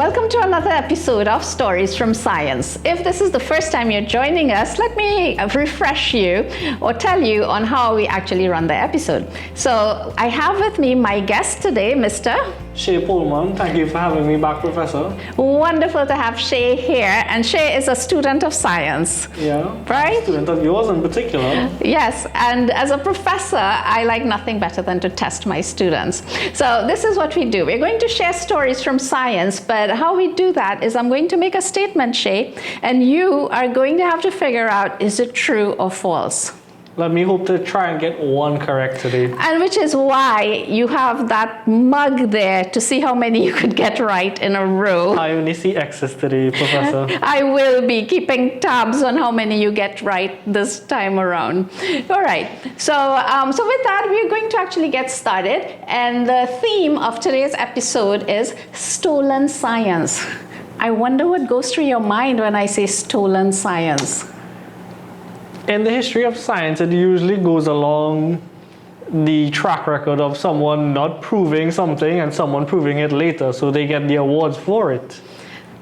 Welcome to another episode of Stories from Science. If this is the first time you're joining us, let me refresh you or tell you on how we actually run the episode. So I have with me my guest today, Mr. Shay Pullman. Thank you for having me back, Professor. Wonderful to have Shay here. And Shay is a student of science. Yeah. Right? A student of yours in particular. Yes. And as a professor, I like nothing better than to test my students. So this is what we do. We're going to share stories from science, but how we do that is I'm going to make a statement, Shay, and you are going to have to figure out, is it true or false? Let me hope to try and get one correct today. And which is why you have that mug there to see how many you could get right in a row. I only see X's today, Professor. I will be keeping tabs on how many you get right this time around. All right. So with that, we're going to actually get started. And the theme of today's episode is stolen science. I wonder what goes through your mind when I say stolen science. In the history of science, it usually goes along the track record of someone not proving something and someone proving it later, so they get the awards for it.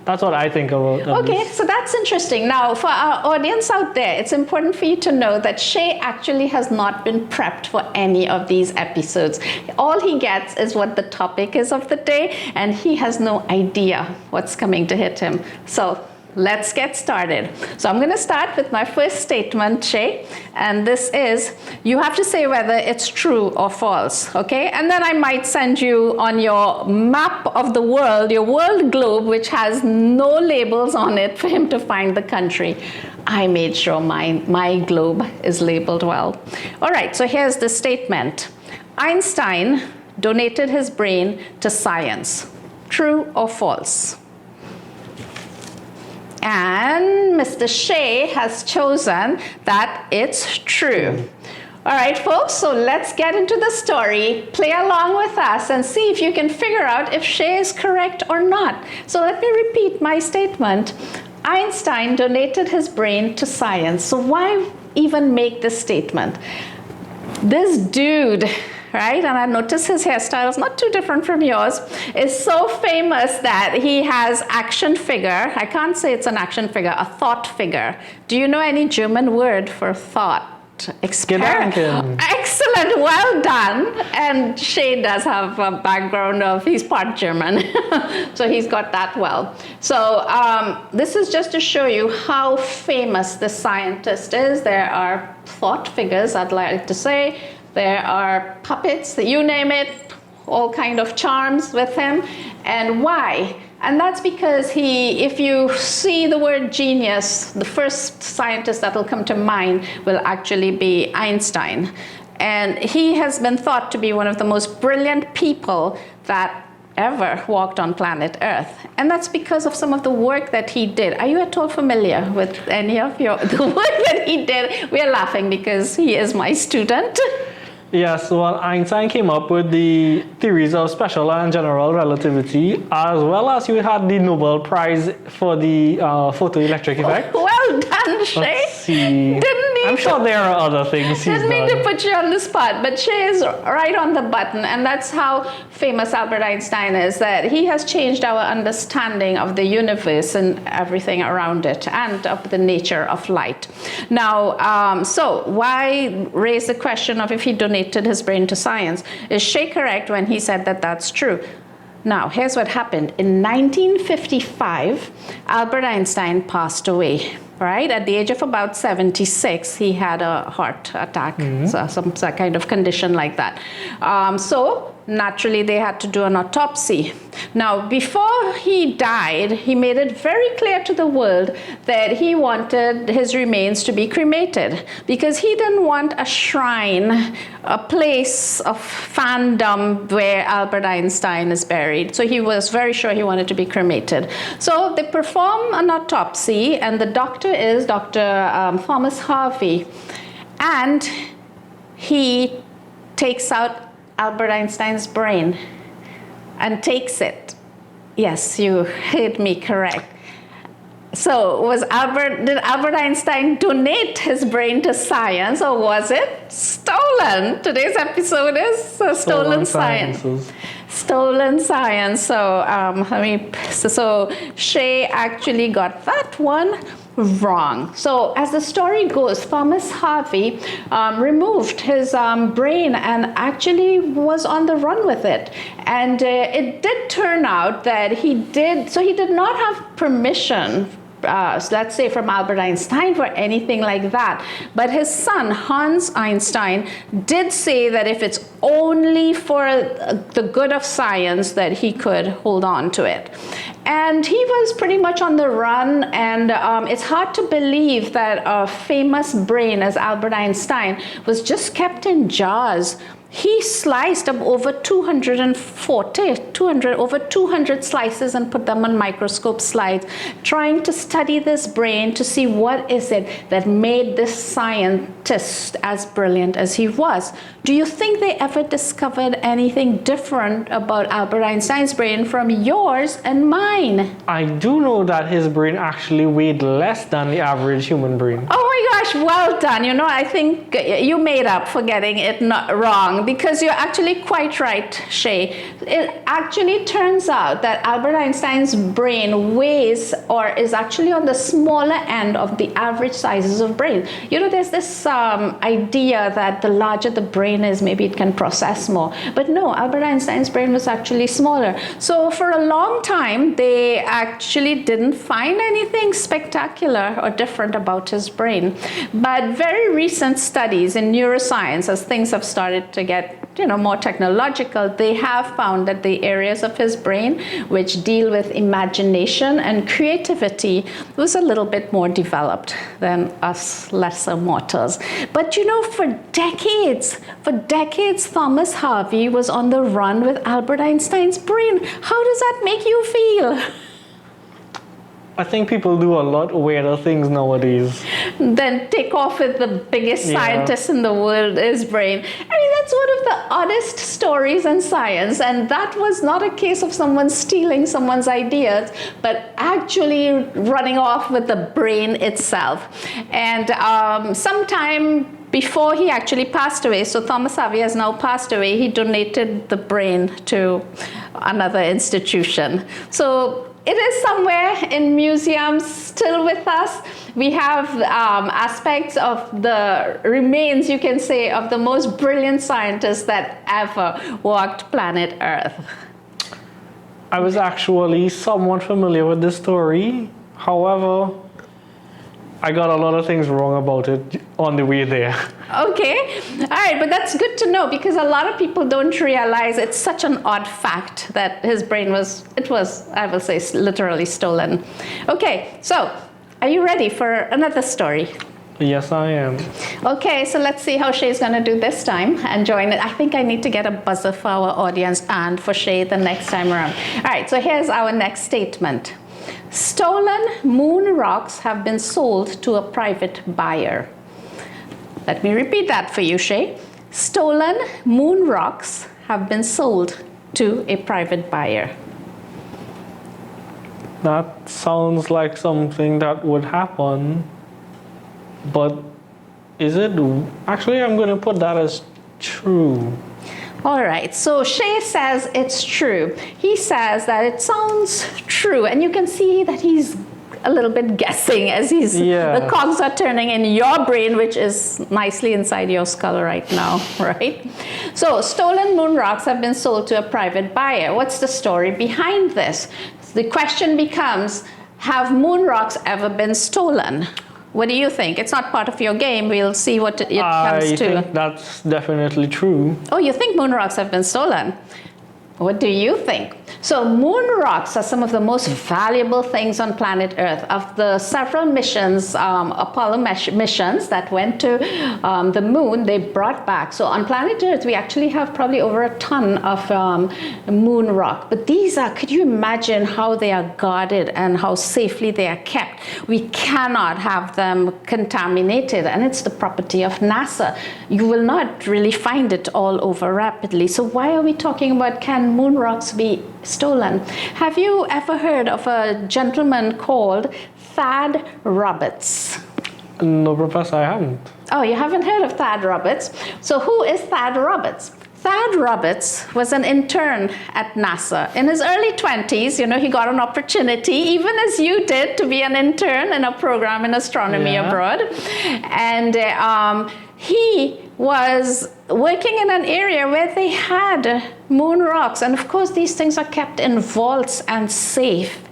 That's what I think about. Okay, so that's interesting. Now, for our audience out there, it's important for you to know that Shay actually has not been prepped for any of these episodes. All he gets is what the topic is of the day, and he has no idea what's coming to hit him. So let's get started. So I'm going to start with my first statement, Shay, and this is, you have to say whether it's true or false, okay? And then I might send you on your map of the world, your world globe, which has no labels on it for him to find the country. I made sure my globe is labeled well. All right, so here's the statement. Einstein donated his brain to science. True or false? And Mr. Shay has chosen that it's true. All right, folks, so let's get into the story. Play along with us and see if you can figure out if Shay is correct or not. So let me repeat my statement. Einstein donated his brain to science. So why even make this statement? This dude, right, and I notice his hairstyle is not too different from yours, is so famous that he has action figure. I can't say it's an action figure, a thought figure. Do you know any German word for thought? Gedanken. Excellent, well done. And Shay does have a background of, he's part German, so he's got that well. So this is just to show you how famous this scientist is. There are thought figures, I'd like to say. There are puppets, you name it, all kind of charms with him. And why? And that's because if you see the word genius, the first scientist that will come to mind will actually be Einstein. And he has been thought to be one of the most brilliant people that ever walked on planet Earth. And that's because of some of the work that he did. Are you at all familiar with any of the work that he did? We're laughing because he is my student. Yes, well, Einstein came up with the theories of special and general relativity, as well as you had the Nobel Prize for the photoelectric effect. Well done, Shay. Let's see. I'm sure there are other things he's Didn't mean done. to put you on the spot, but Shay is right on the button, and that's how famous Albert Einstein is, that he has changed our understanding of the universe and everything around it, and of the nature of light. Now, so why raise the question of if he donated his brain to science? Is Shay correct when he said that that's true? Now, here's what happened. In 1955, Albert Einstein passed away. Right? At the age of about 76, he had a heart attack, so some kind of condition like that. So naturally, they had to do an autopsy. Now, before he died, he made it very clear to the world that he wanted his remains to be cremated because he didn't want a shrine, a place of fandom where Albert Einstein is buried. So he was very sure he wanted to be cremated. So they perform an autopsy, and the doctor is Dr. Thomas Harvey, and he takes out Albert Einstein's brain and takes it. Yes, you heard me correct. So did Albert Einstein donate his brain to science, or was it stolen? Today's episode is Stolen Science. Stolen science. So Shay actually got that one wrong. So as the story goes, Thomas Harvey removed his brain and actually was on the run with it. And it did turn out that he did not have permission, let's say from Albert Einstein, for anything like that. But his son, Hans Einstein, did say that if it's only for the good of science, that he could hold on to it. And he was pretty much on the run, and it's hard to believe that a famous brain as Albert Einstein was just kept in jars. He sliced up over 200 slices and put them on microscope slides, trying to study this brain to see what is it that made this scientist as brilliant as he was. Do you think they ever discovered anything different about Albert Einstein's brain from yours and mine? I do know that his brain actually weighed less than the average human brain. Oh my gosh, well done. You know, I think you made up for getting it not wrong, because you're actually quite right, Shay. It actually turns out that Albert Einstein's brain weighs, or is actually on the smaller end of the average sizes of brain. You know, there's this idea that the larger the brain is, maybe it can process more. But no, Albert Einstein's brain was actually smaller. So for a long time, they actually didn't find anything spectacular or different about his brain. But very recent studies in neuroscience, as things have started to get more technological, they have found that the areas of his brain which deal with imagination and creativity was a little bit more developed than us lesser mortals. But for decades, Thomas Harvey was on the run with Albert Einstein's brain. How does that make you feel? I think people do a lot weirder things nowadays. Then take off with the biggest scientist in the world, his brain. I mean, that's one of the oddest stories in science. And that was not a case of someone stealing someone's ideas, but actually running off with the brain itself. And sometime before he actually passed away, so Thomas Harvey has now passed away, he donated the brain to another institution. So it is somewhere in museums still with us. We have aspects of the remains, you can say, of the most brilliant scientists that ever walked planet Earth. I was actually somewhat familiar with this story. However, I got a lot of things wrong about it on the way there. Okay, all right, but that's good to know, because a lot of people don't realize it's such an odd fact that his brain was, I will say, literally stolen. Okay, so are you ready for another story? Yes, I am. Okay, so let's see how Shay's going to do this time and join it. I think I need to get a buzzer for our audience and for Shay the next time around. All right, so here's our next statement. Stolen moon rocks have been sold to a private buyer. Let me repeat that for you, Shay. Stolen moon rocks have been sold to a private buyer. That sounds like something that would happen, but is it? Actually, I'm going to put that as true. All right, so Shay says it's true. He says that it sounds true, and you can see that he's a little bit guessing as the cogs are turning in your brain, which is nicely inside your skull right now, right? So stolen moon rocks have been sold to a private buyer. What's the story behind this? The question becomes, have moon rocks ever been stolen? What do you think? It's not part of your game. We'll see what it comes to. I think that's definitely true. Oh, you think moon rocks have been stolen? What do you think? So moon rocks are some of the most valuable things on planet Earth. Of the several missions, Apollo missions that went to the moon, they brought back. So on planet Earth, we actually have probably over a ton of moon rock. But these are, could you imagine how they are guarded and how safely they are kept? We cannot have them contaminated, and it's the property of NASA. You will not really find it all over rapidly. So why are we talking about, can moon rocks be stolen? Have you ever heard of a gentleman called Thad Roberts? No, Professor, I haven't. Oh, you haven't heard of Thad Roberts? So who is Thad Roberts? Thad Roberts was an intern at NASA. In his early 20s, he got an opportunity, even as you did, to be an intern in a program in astronomy abroad. And he was working in an area where they had moon rocks. And of course, these things are kept in vaults and safe.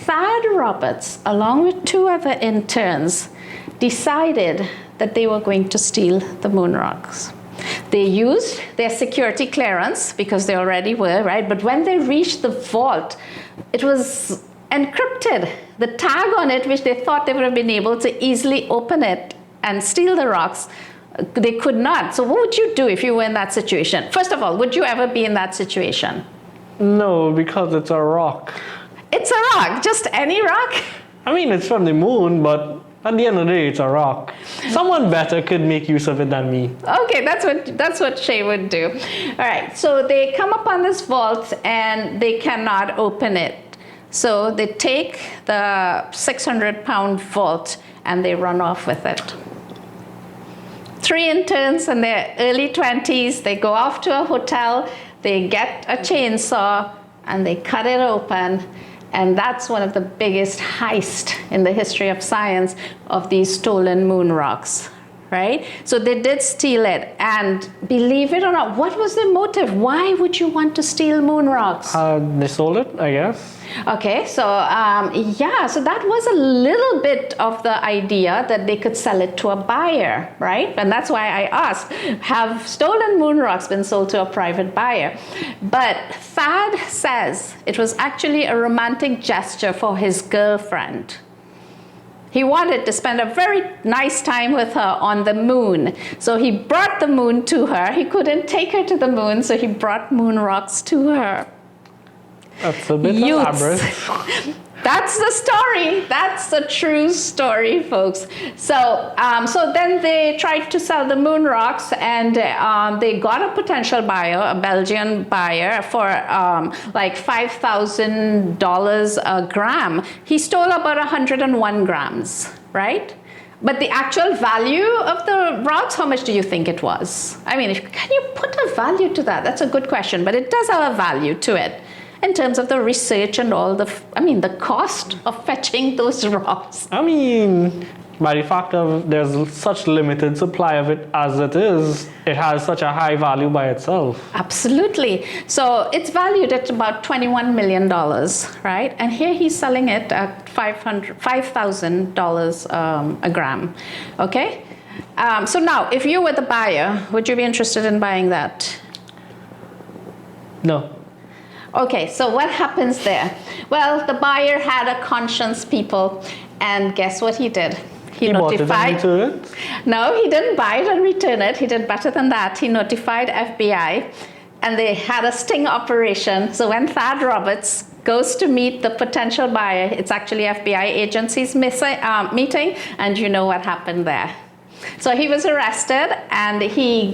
Thad Roberts, along with 2 other interns, decided that they were going to steal the moon rocks. They used their security clearance because they already were, right? But when they reached the vault, it was encrypted. The tag on it, which they thought they would have been able to easily open it and steal the rocks, they could not. So what would you do if you were in that situation? First of all, would you ever be in that situation? No, because it's a rock. It's a rock, just any rock? I mean, it's from the moon, but at the end of the day, it's a rock. Someone better could make use of it than me. Okay, that's what Shay would do. All right, so they come upon this vault and they cannot open it. So they take the 600-pound vault and they run off with it. 3 interns in their early 20s, they go off to a hotel, they get a chainsaw and they cut it open. And that's one of the biggest heists in the history of science of these stolen moon rocks, right? So they did steal it. And believe it or not, what was the motive? Why would you want to steal moon rocks? They sold it, I guess. Okay, so so that was a little bit of the idea that they could sell it to a buyer, right? And that's why I asked, have stolen moon rocks been sold to a private buyer? But Thad says it was actually a romantic gesture for his girlfriend. He wanted to spend a very nice time with her on the moon. So he brought the moon to her. He couldn't take her to the moon, so he brought moon rocks to her. That's a bit elaborate. That's the story. That's a true story, folks. So, so then they tried to sell the moon rocks, and they got a potential buyer, a Belgian buyer, for like $5,000 a gram. He stole about 101 grams, right? But the actual value of the rocks, how much do you think it was? I mean, can you put a value to that? That's a good question, but it does have a value to it. In terms of the research and all the cost of fetching those rocks. I mean, by the fact of there's such limited supply of it as it is, it has such a high value by itself. Absolutely. So it's valued at about $21 million, right? And here he's selling it at $5,000 a gram, okay? So now, if you were the buyer, would you be interested in buying that? No. Okay, so what happens there? Well, the buyer had a conscience, people, and guess what he did? He notified. Bought it and returned it? No, he didn't buy it and return it. He did better than that. He notified FBI, and they had a sting operation. So when Thad Roberts goes to meet the potential buyer, it's actually FBI agency's meeting, and you know what happened there. So he was arrested and he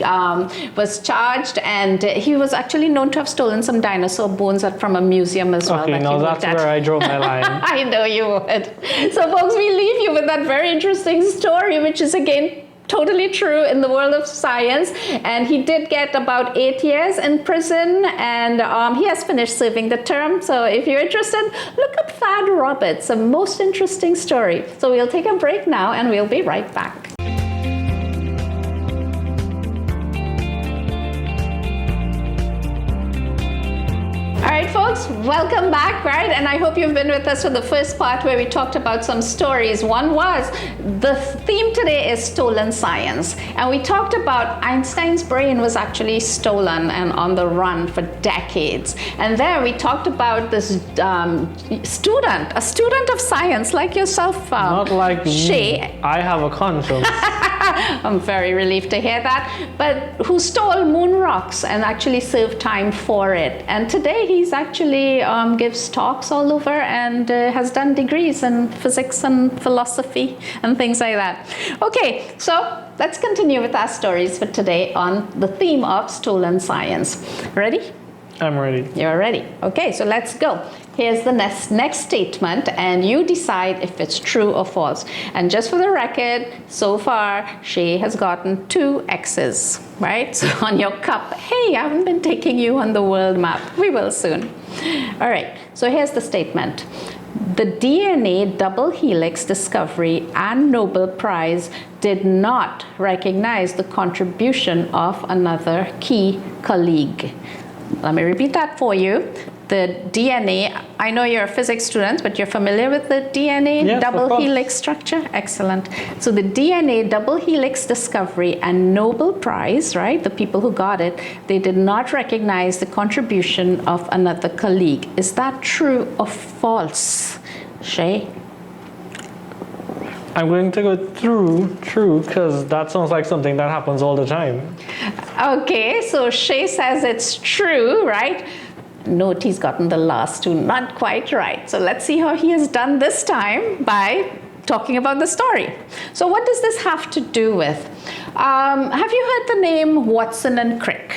was charged, and he was actually known to have stolen some dinosaur bones from a museum as well. Okay, now that's where I draw my line. I know you would. So folks, we leave you with that very interesting story, which is again totally true in the world of science. And he did get about 8 years in prison, and he has finished serving the term. So if you're interested, look up Thad Roberts, a most interesting story. So we'll take a break now and we'll be right back. All right, folks, welcome back, right? And I hope you've been with us for the first part where we talked about some stories. One was, the theme today is stolen science. And we talked about Einstein's brain was actually stolen and on the run for decades. And there we talked about this a student of science like yourself, Not like Shay. me. I have a conscience. I'm very relieved to hear that. But who stole moon rocks and actually served time for it. And today he's actually gives talks all over and has done degrees in physics and philosophy and things like that. Okay, so let's continue with our stories for today on the theme of stolen science. Ready? I'm ready. You're ready. Okay, so let's go. here's the next statement, and you decide if it's true or false. And just for the record, so far, Shay has gotten 2 X's, right? So on your cup, hey, I haven't been taking you on the world map. We will soon. All right, so here's the statement. The DNA double helix discovery and Nobel Prize did not recognize the contribution of another key colleague. Let me repeat that for you. The DNA, I know you're a physics student, but you're familiar with the DNA yes, double helix structure? Excellent. So the DNA double helix discovery and Nobel Prize, right, the people who got it, they did not recognize the contribution of another colleague. Is that true or false, Shay? I'm going to go through true because that sounds like something that happens all the time. Okay, so Shay says it's true, right? Note he's gotten the last 2 not quite right. So let's see how he has done this time by talking about the story. So what does this have to do with? Have you heard the name Watson and Crick?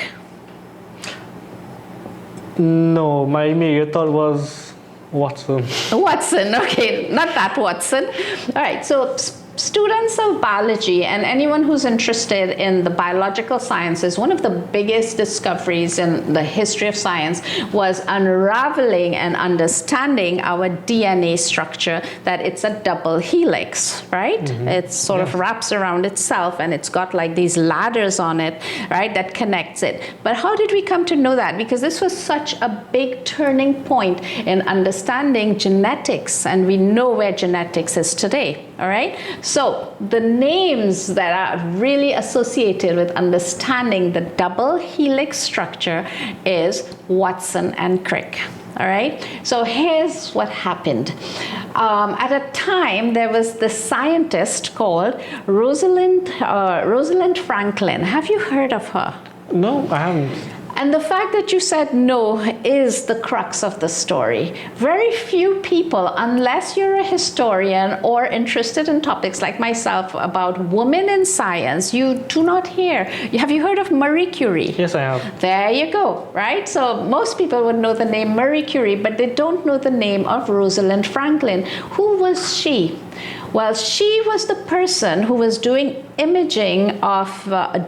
No, my immediate thought was Watson. Watson, okay, not that Watson. All right, so students of biology and anyone who's interested in the biological sciences, one of the biggest discoveries in the history of science was unraveling and understanding our DNA structure, that it's a double helix, right? Mm-hmm. It sort of wraps around itself and it's got like these ladders on it, right, that connects it. But how did we come to know that? Because this was such a big turning point in understanding genetics, and we know where genetics is today, all right? So the names that are really associated with understanding the double helix structure is Watson and Crick. All right, so here's what happened. At a time, there was this scientist called Rosalind Franklin. Have you heard of her? No, I haven't. And the fact that you said no is the crux of the story. Very few people, unless you're a historian or interested in topics like myself about women in science, you do not hear. Have you heard of Marie Curie? Yes, I have. There you go, right? So most people would know the name Marie Curie, but they don't know the name of Rosalind Franklin. Who was she? Well, she was the person who was doing imaging of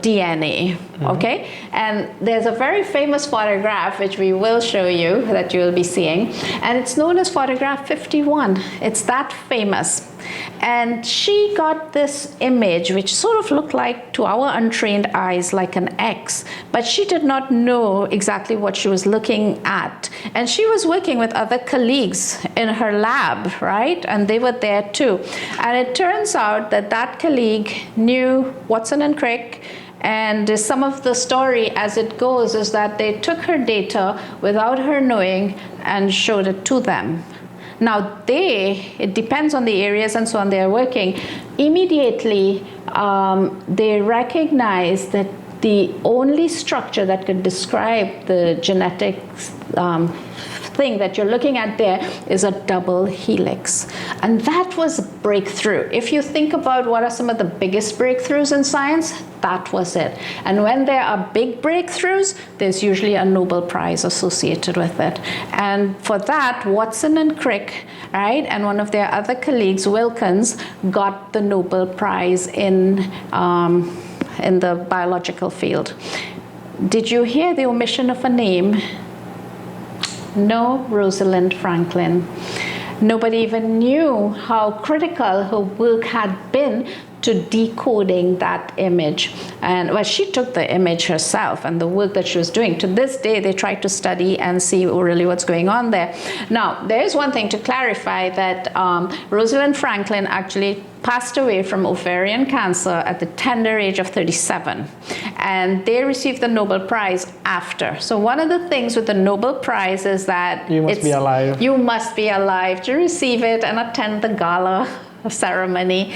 DNA, okay? And there's a very famous photograph, which we will show you, that you'll be seeing, and it's known as photograph 51. It's that famous. And she got this image, which sort of looked like, to our untrained eyes, like an X, but she did not know exactly what she was looking at. And she was working with other colleagues in her lab, right? And they were there too. And it turns out that that colleague knew Watson and Crick. And some of the story as it goes is that they took her data without her knowing and showed it to them. Now it depends on the areas and so on they're working, immediately they recognize that the only structure that could describe the genetic thing that you're looking at there is a double helix. And that was a breakthrough. If you think about what are some of the biggest breakthroughs in science, that was it. And when there are big breakthroughs, there's usually a Nobel Prize associated with it. And for that, Watson and Crick, right, and one of their other colleagues, Wilkins, got the Nobel Prize in the biological field. Did you hear the omission of a name? No, Rosalind Franklin. Nobody even knew how critical her work had been to decoding that image. And well, she took the image herself and the work that she was doing. To this day, they try to study and see really what's going on there. Now, there is one thing to clarify, that Rosalind Franklin actually passed away from ovarian cancer at the tender age of 37. And they received the Nobel Prize after. So one of the things with the Nobel Prize is that you must be alive. You must be alive to receive it and attend the gala ceremony.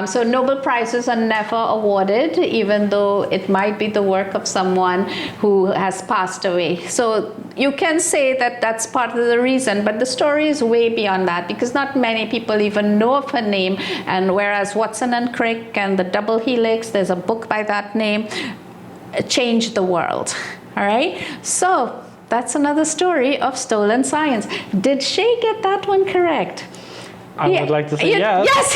So Nobel Prizes are never awarded, even though it might be the work of someone who has passed away. So you can say that that's part of the reason, but the story is way beyond that, because not many people even know of her name. And whereas Watson and Crick and the double helix, there's a book by that name, changed the world. All right. So that's another story of stolen science. Did Shay get that one correct? I would like to say yes. Yes,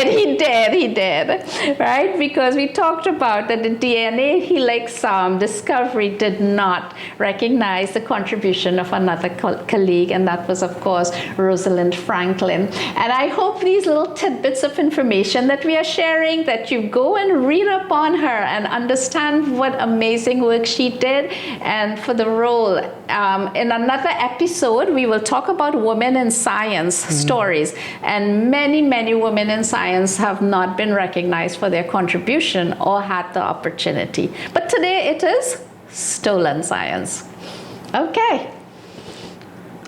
he did. Right? Because we talked about that the DNA helix discovery did not recognize the contribution of another colleague, and that was, of course, Rosalind Franklin. And I hope these little tidbits of information that we are sharing, that you go and read up on her and understand what amazing work she did and for the role. In another episode, we will talk about women in science stories. And many, many women in science have not been recognized for their contribution or had the opportunity. But today it is stolen science. Okay.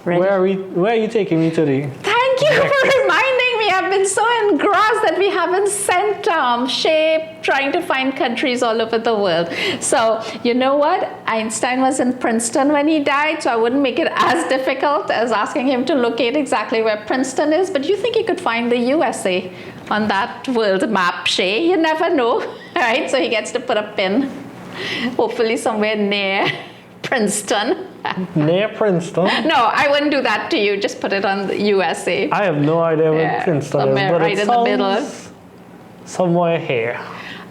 Ready? Where are you taking me today? Thank you for reminding me. I've been so engrossed that we haven't sent Shay trying to find countries all over the world. So you know what? Einstein was in Princeton when he died, so I wouldn't make it as difficult as asking him to locate exactly where Princeton is. But you think you could find the USA on that world map, Shay? You never know, right? So he gets to put a pin, hopefully somewhere near Princeton. Near Princeton? No, I wouldn't do that to you. Just put it on the USA. I have no idea where Princeton is, but right it in the middle. Somewhere here.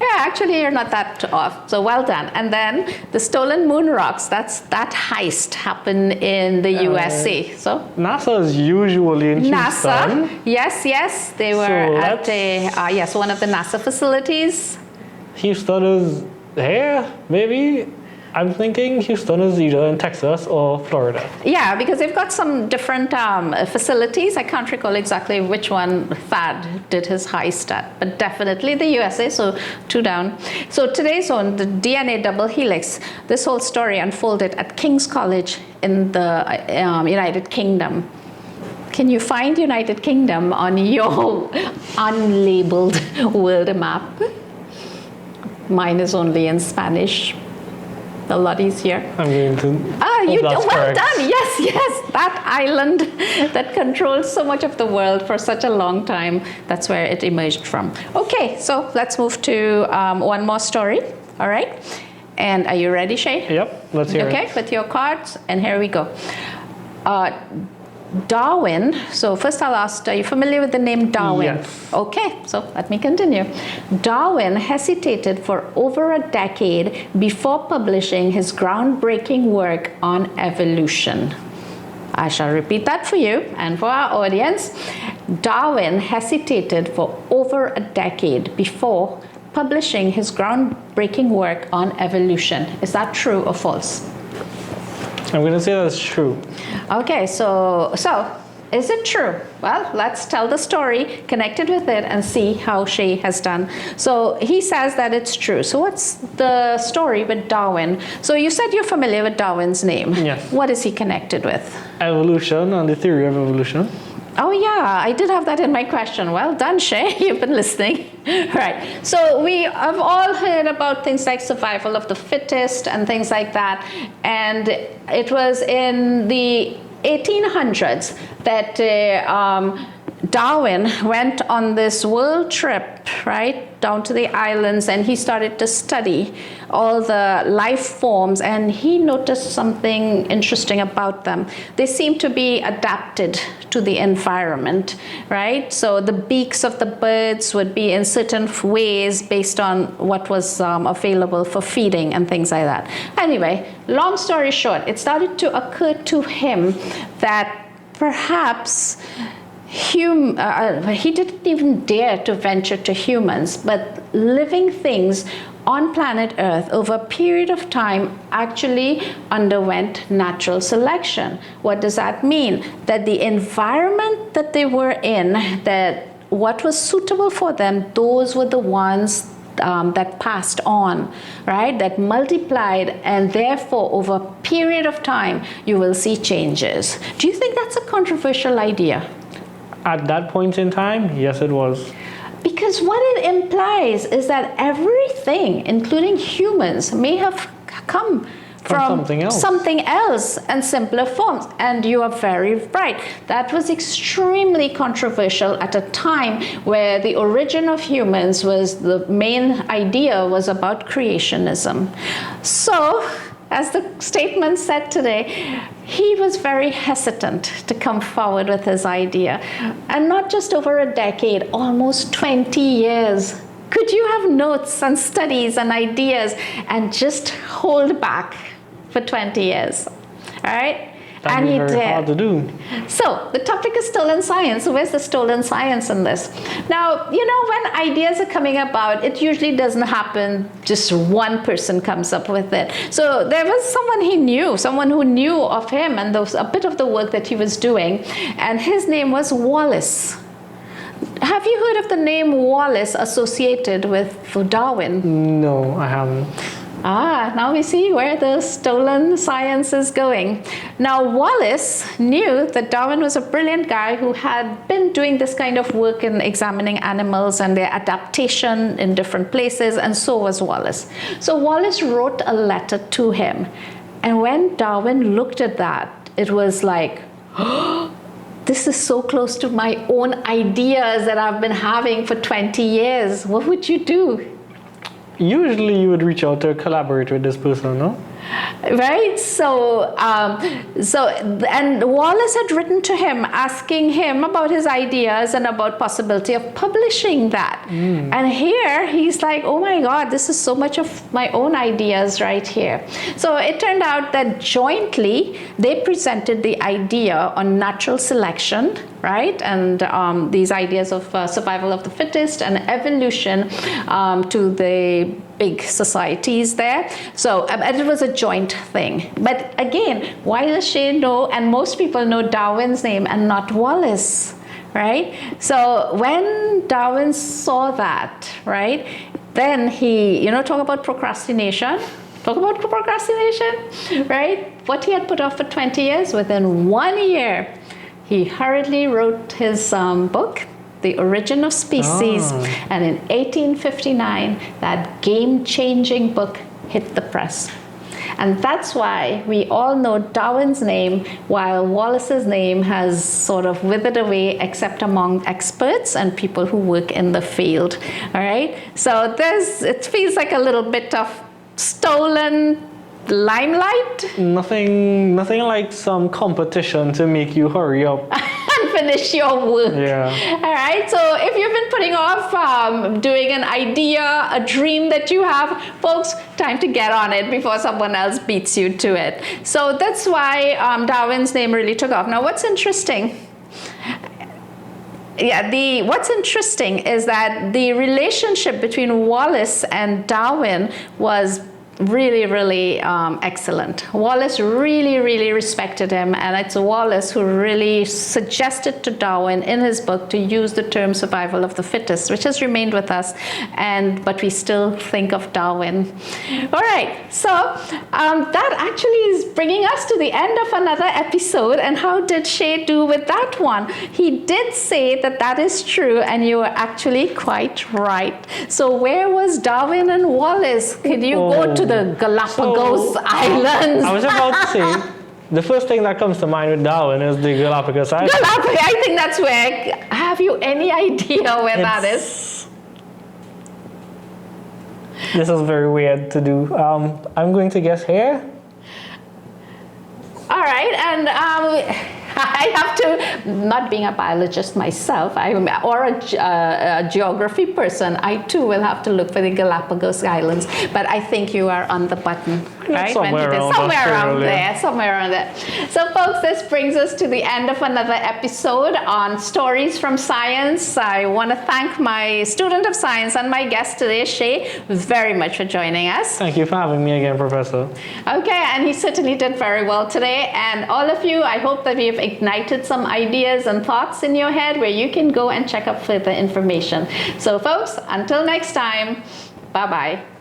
Yeah, actually, you're not that off. So well done. And then the stolen moon rocks. That heist happened in the USA. So NASA is usually in Houston. NASA, yes, they were at one of the NASA facilities. Houston is here, maybe. I'm thinking Houston is either in Texas or Florida. Yeah, because they've got some different facilities. I can't recall exactly which one Thad did his heist at, but definitely the USA, so 2 down. So today's on the DNA double helix, this whole story unfolded at King's College in the United Kingdom. Can you find United Kingdom on your unlabeled world map? Mine is only in Spanish. A lot easier. I'm going to. Well done. Yes. That island that controlled so much of the world for such a long time. That's where it emerged from. Okay, so let's move to one more story. All right. And are you ready, Shay? Yep. Let's hear it. Okay, with your cards, and here we go. Darwin. So first I'll ask, are you familiar with the name Darwin? Yes. Okay, so let me continue. Darwin hesitated for over a decade before publishing his groundbreaking work on evolution. I shall repeat that for you and for our audience. Darwin hesitated for over a decade before publishing his groundbreaking work on evolution. Is that true or false? I'm going to say that's true. Okay, so is it true? Well, let's tell the story connected with it and see how Shay has done. So he says that it's true. So what's the story with Darwin? So you said you're familiar with Darwin's name. Yes. What is he connected with? Evolution and the theory of evolution. Oh yeah, I did have that in my question. Well done, Shay. You've been listening. Right. So we have all heard about things like survival of the fittest and things like that. And it was in the 1800s that Darwin went on this world trip, right, down to the islands, and he started to study all the life forms, and he noticed something interesting about them. They seem to be adapted to the environment, right? So the beaks of the birds would be in certain ways based on what was available for feeding and things like that. Anyway, long story short, it started to occur to him that perhaps he didn't even dare to venture to humans, but living things on planet Earth over a period of time actually underwent natural selection. What does that mean? That the environment that they were in, that what was suitable for them, those were the ones that passed on, right? That multiplied, and therefore over a period of time you will see changes. Do you think that's a controversial idea? At that point in time, yes, it was. Because what it implies is that everything, including humans, may have come from something else and simpler forms. And you are very right. That was extremely controversial at a time where the origin of humans was, the main idea was about creationism. So as the statement said today, he was very hesitant to come forward with his idea. And not just over a decade, almost 20 years. Could you have notes and studies and ideas and just hold back for 20 years? All right? That'd be very hard to do. So the topic is stolen science. So where's the stolen science in this? Now, when ideas are coming about, it usually doesn't happen just one person comes up with it. So there was someone he knew, someone who knew of him and a bit of the work that he was doing, and his name was Wallace. Have you heard of the name Wallace associated with Darwin? No, I haven't. Now we see where the stolen science is going. Now, Wallace knew that Darwin was a brilliant guy who had been doing this kind of work in examining animals and their adaptation in different places, and so was Wallace. So Wallace wrote a letter to him. And when Darwin looked at that, it was like, oh, this is so close to my own ideas that I've been having for 20 years. What would you do? Usually you would reach out to collaborate with this person, no? Right? So and Wallace had written to him asking him about his ideas and about possibility of publishing that. And here he's like, oh my God, this is so much of my own ideas right here. So it turned out that jointly they presented the idea on natural selection, right? And these ideas of survival of the fittest and evolution to the big societies there. So and it was a joint thing. But again, why does Shea know, and most people know Darwin's name and not Wallace, right? So when Darwin saw that, right, then he, talk about procrastination. Talk about procrastination, right? What he had put off for 20 years, within 1 year, he hurriedly wrote his book, The Origin of Species, and in 1859, that game-changing book hit the press. And that's why we all know Darwin's name, while Wallace's name has sort of withered away, except among experts and people who work in the field. All right? So it feels like a little bit of stolen limelight. Nothing like some competition to make you hurry up. And finish your work. Yeah. All right. So if you've been putting off doing an idea, a dream that you have, folks, time to get on it before someone else beats you to it. So that's why Darwin's name really took off. Now, what's interesting? What's interesting is that the relationship between Wallace and Darwin was really, really excellent. Wallace really, really respected him, and it's Wallace who really suggested to Darwin in his book to use the term survival of the fittest, which has remained with us, but we still think of Darwin. All right, so that actually is bringing us to the end of another episode. And how did Shea do with that one? He did say that is true, and you were actually quite right. So where was Darwin and Wallace? Could you go to the Galapagos Islands? I was about to say, the first thing that comes to mind with Darwin is the Galapagos Islands. I think that's where. Have you any idea where that is? This is very weird to do. I'm going to guess here. All right, and I have to, not being a biologist myself, or a geography person, I too will have to look for the Galapagos Islands. But I think you are on the button, right? Somewhere around there. So folks, this brings us to the end of another episode on Stories from Science. I want to thank my student of science and my guest today, Shea, very much for joining us. Thank you for having me again, Professor. Okay, and he certainly did very well today. And all of you, I hope that we have ignited some ideas and thoughts in your head where you can go and check up further information. So folks, until next time, bye-bye.